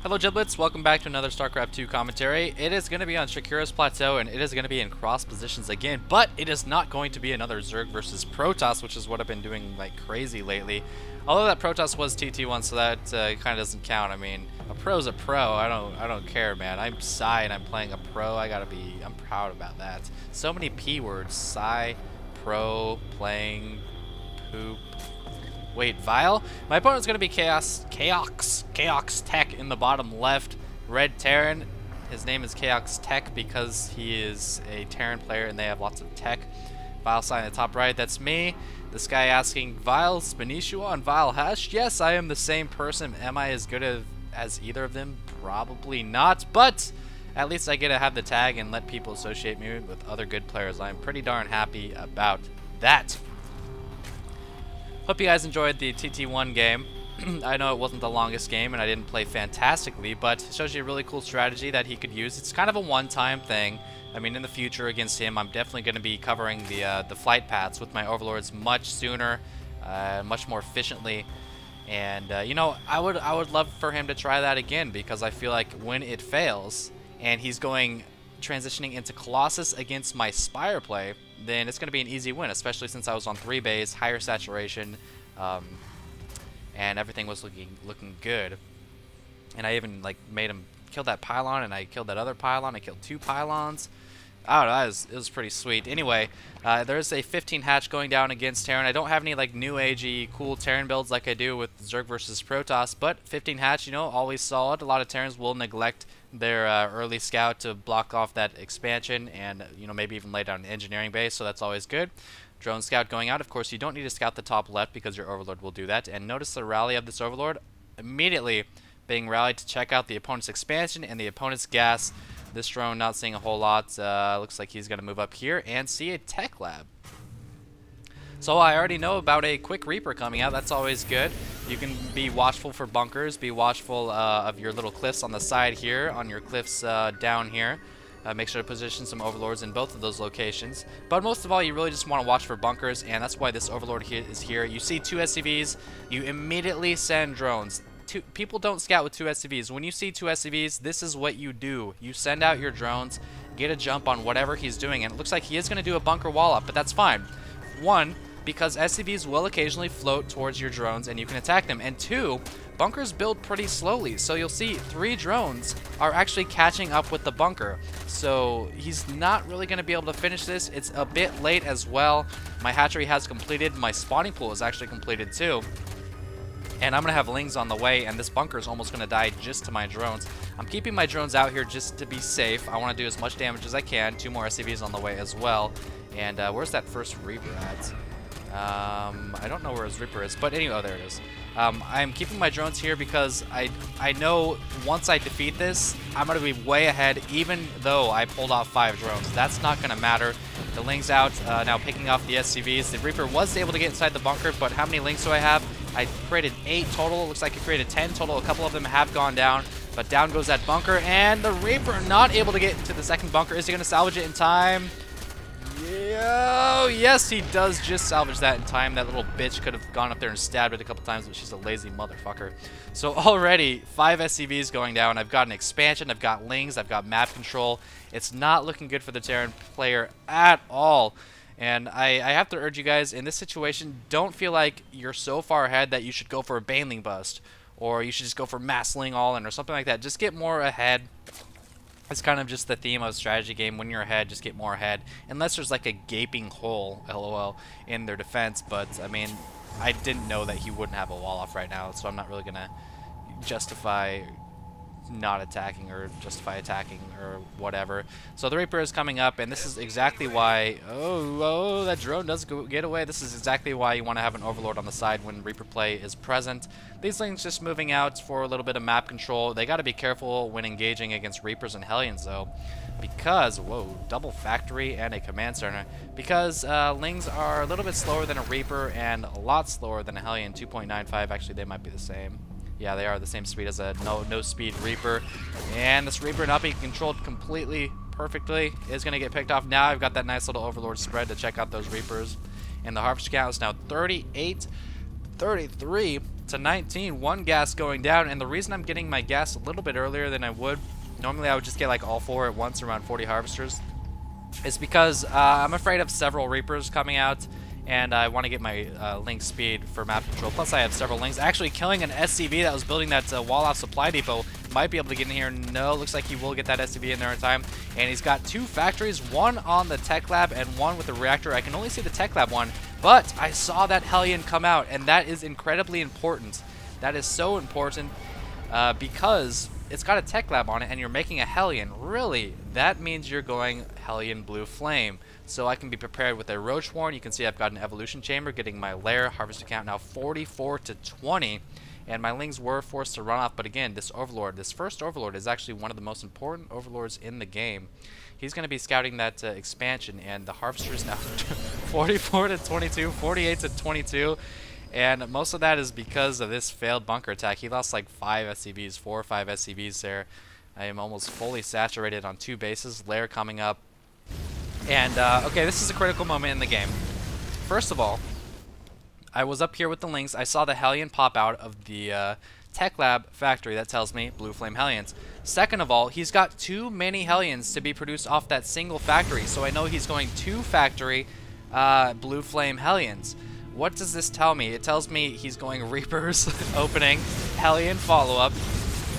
Hello Giblets, welcome back to another StarCraft 2 commentary. It is going to be on Shakira's Plateau and it is going to be in cross positions again, but it is not going to be another Zerg versus Protoss, which is what I've been doing like crazy lately. Although that Protoss was TT1, so that kind of doesn't count. I mean, a pro's a pro. I don't care, man. I'm Psy and I'm playing a pro. I'm proud about that. So many P words: Psy, pro, playing, poop. Wait, Vile? My opponent's going to be ChaoxTech in the bottom left. Red Terran. His name is ChaoxTech because he is a Terran player and they have lots of tech. vilePsY in the top right, that's me. This guy asking, Vile Spinishua and Vile Hash? Yes, I am the same person. Am I as good as either of them? Probably not, but at least I get to have the tag and let people associate me with other good players. I'm pretty darn happy about that. Hope you guys enjoyed the TT1 game. I know it wasn't the longest game and I didn't play fantastically, but it shows you a really cool strategy that he could use. It's kind of a one-time thing. I mean, in the future against him, I'm definitely going to be covering the flight paths with my overlords much sooner, much more efficiently. And you know, I would love for him to try that again, because I feel like when it fails and he's transitioning into Colossus against my Spire play, then it's going to be an easy win, especially since I was on 3 bays, higher saturation, and everything was looking good. And I even like made him kill that pylon, and I killed that other pylon. I killed 2 pylons. I don't know, it was pretty sweet. Anyway, there's a 15 hatch going down against Terran. I don't have any like new agey cool Terran builds like I do with Zerg versus Protoss, but 15 hatch, you know, always solid. A lot of Terrans will neglect their early scout to block off that expansion, and you know, maybe even lay down an engineering base, so that's always good. Drone scout going out. Of course, you don't need to scout the top left because your overlord will do that. And notice the rally of this overlord immediately being rallied to check out the opponent's expansion and the opponent's gas. This drone not seeing a whole lot. Looks like he's going to move up here and see a tech lab. So I already know about a quick Reaper coming out. That's always good. You can be watchful for bunkers. Be watchful of your little cliffs on the side here, on your cliffs down here. Make sure to position some overlords in both of those locations. But most of all, you really just want to watch for bunkers, and that's why this overlord is here. You see 2 SCVs, you immediately send drones. People don't scout with 2 SCVs. When you see 2 SCVs, this is what you do. You send out your drones, get a jump on whatever he's doing, and it looks like he is going to do a bunker wall up, but that's fine. 1, because SCVs will occasionally float towards your drones and you can attack them, and 2, bunkers build pretty slowly, so you'll see 3 drones are actually catching up with the bunker, so he's not really going to be able to finish this. It's a bit late as well. My hatchery has completed, my spawning pool is actually completed too, and I'm going to have lings on the way, and this bunker is almost going to die just to my drones. I'm keeping my drones out here just to be safe. I want to do as much damage as I can. 2 more SCVs on the way as well. And where's that first Reaper at? I don't know where his Reaper is, but anyway, oh, there it is. I'm keeping my drones here because I know once I defeat this, I'm going to be way ahead, even though I pulled off 5 drones. That's not going to matter. The Ling's out, now picking off the SCVs. The Reaper was able to get inside the bunker, but how many Lings do I have? I created 8 total. Looks like I created 10 total. A couple of them have gone down, but down goes that bunker, and the Reaper not able to get into the second bunker. Is he going to salvage it in time? Oh, yes, he does just salvage that in time. That little bitch could have gone up there and stabbed it a couple times, but she's a lazy motherfucker. So already, 5 SCVs going down. I've got an expansion, I've got Lings, I've got map control. It's not looking good for the Terran player at all. And I have to urge you guys, in this situation, don't feel like you're so far ahead that you should go for a Baneling bust, or you should just go for mass Ling all-in, or something like that. Just get more ahead. It's kind of just the theme of a strategy game. When you're ahead, just get more ahead. Unless there's like a gaping hole, LOL, in their defense. But, I mean, I didn't know that he wouldn't have a wall off right now, so I'm not really going to justify not attacking or justify attacking or whatever. So the Reaper is coming up, and this is exactly why... Oh, that drone does get away. This is exactly why you want to have an Overlord on the side when Reaper play is present. These Lings just moving out for a little bit of map control. They got to be careful when engaging against Reapers and Hellions, though, because... Whoa, double factory and a command center. Because Lings are a little bit slower than a Reaper and a lot slower than a Hellion. 2.95, actually, they might be the same. Yeah, they are the same speed as a no-speed Reaper. And this Reaper not being controlled completely perfectly is going to get picked off. Now I've got that nice little Overlord spread to check out those Reapers. And the Harvester count is now 38, 33 to 19, one gas going down, and the reason I'm getting my gas a little bit earlier than I would, normally I would just get like all 4 at once, around 40 harvesters, is because I'm afraid of several Reapers coming out, and I want to get my link speed for map control. Plus I have several links. Actually, killing an SCV that was building that wall off supply depot might be able to get in here. No, looks like he will get that SCV in there in time. And he's got 2 factories, one on the tech lab and one with the reactor. I can only see the tech lab one, but I saw that Hellion come out, and that is incredibly important. That is so important because it's got a tech lab on it and you're making a Hellion. Really, that means you're going Hellion Blue Flame. So I can be prepared with a Roach Warren. You can see I've got an evolution chamber, getting my lair harvester count now 44 to 20. And my lings were forced to run off, but again, this overlord, this first overlord, is actually one of the most important overlords in the game. He's going to be scouting that expansion, and the harvester is now 44 to 22, 48 to 22. And most of that is because of this failed bunker attack. He lost like 5 SCVs, 4 or 5 SCVs there. I am almost fully saturated on 2 bases. Lair coming up. And, okay, this is a critical moment in the game. First of all, I was up here with the links. I saw the Hellion pop out of the Tech Lab factory. That tells me Blue Flame Hellions. Second of all, he's got too many Hellions to be produced off that single factory. So I know he's going 2 factory Blue Flame Hellions. What does this tell me? It tells me he's going Reapers opening, Hellion follow-up,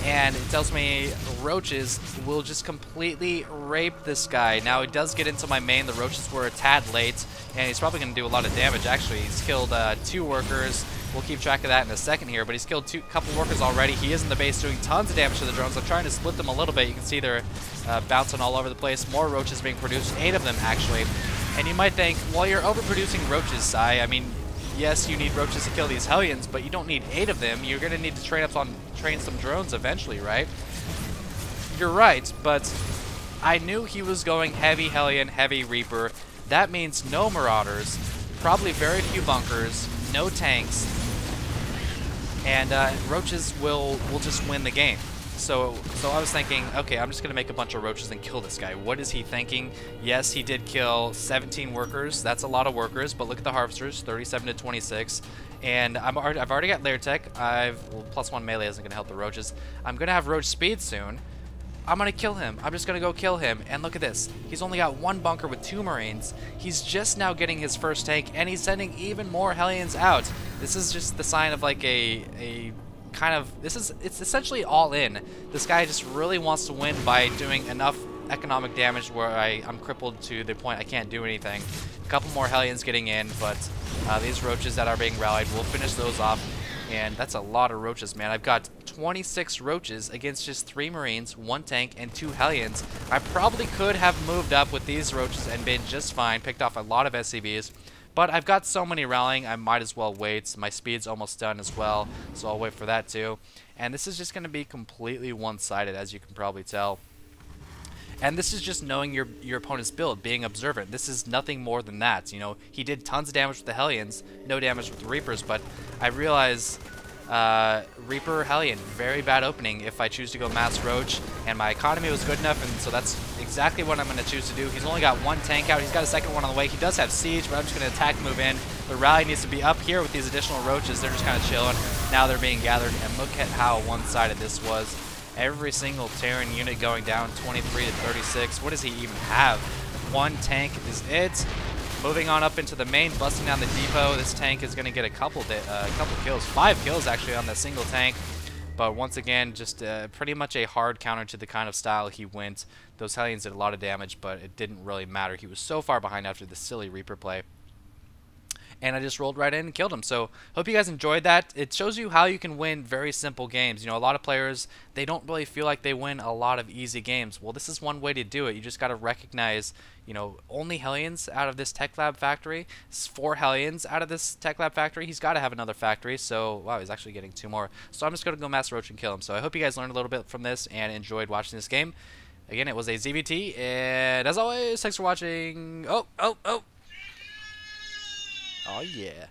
and it tells me Roaches will just completely rape this guy. Now, he does get into my main. The Roaches were a tad late, and he's probably going to do a lot of damage, actually. He's killed 2 workers. We'll keep track of that in a second here, but he's killed a couple workers already. He is in the base doing tons of damage to the drones. I'm trying to split them a little bit. You can see they're bouncing all over the place. More Roaches being produced, 8 of them, actually. And you might think, well, you're overproducing Roaches, Psy. I mean, yes, you need Roaches to kill these Hellions, but you don't need 8 of them. You're going to need to train some drones eventually, right? You're right, but I knew he was going heavy Hellion, heavy Reaper. That means no Marauders, probably very few bunkers, no tanks, and Roaches will just win the game. So I was thinking, okay, I'm just going to make a bunch of Roaches and kill this guy. What is he thinking? Yes, he did kill 17 workers. That's a lot of workers, but look at the harvesters, 37 to 26. And I've already got lair tech. Well, +1 melee isn't going to help the Roaches. I'm going to have Roach speed soon. I'm going to kill him. I'm just going to go kill him. And look at this. He's only got 1 bunker with 2 Marines. He's just now getting his first tank, and he's sending even more Hellions out. This is just the sign of like a kind of, it's essentially all in. This guy just really wants to win by doing enough economic damage where I'm crippled to the point I can't do anything. A couple more Hellions getting in, but these Roaches that are being rallied, we'll finish those off. And that's a lot of Roaches, man. I've got 26 Roaches against just 3 Marines, 1 tank, and 2 Hellions. I probably could have moved up with these Roaches and been just fine, picked off a lot of SCVs. But I've got so many rallying, I might as well wait. My speed's almost done as well, so I'll wait for that too. And this is just going to be completely one-sided, as you can probably tell. And this is just knowing your opponent's build, being observant. This is nothing more than that. You know, he did tons of damage with the Hellions, no damage with the Reapers, but I realize Reaper Hellion, very bad opening if I choose to go mass Roach, and my economy was good enough, and so that's exactly what I'm going to choose to do. He's only got 1 tank out. He's got a second one on the way. He does have siege, but I'm just going to attack, move in. The rally needs to be up here with these additional Roaches. They're just kind of chilling. Now they're being gathered, and look at how one-sided this was. Every single Terran unit going down, 23 to 36. What does he even have? 1 tank is it. Moving on up into the main, busting down the depot. This tank is going to get a couple kills. 5 kills actually on the single tank. But once again, just pretty much a hard counter to the kind of style he went. Those Hellions did a lot of damage, but it didn't really matter. He was so far behind after the silly Reaper play. And I just rolled right in and killed him. So hope you guys enjoyed that. It shows you how you can win very simple games. You know, a lot of players, they don't really feel like they win a lot of easy games. Well, this is one way to do it. You just got to recognize, you know, only Hellions out of this Tech Lab factory. 4 Hellions out of this Tech Lab factory. He's got to have another factory. So, wow, he's actually getting 2 more. So I'm just going to go Mass Roach and kill him. So I hope you guys learned a little bit from this and enjoyed watching this game. Again, it was a ZVT. And as always, thanks for watching. Oh, yeah.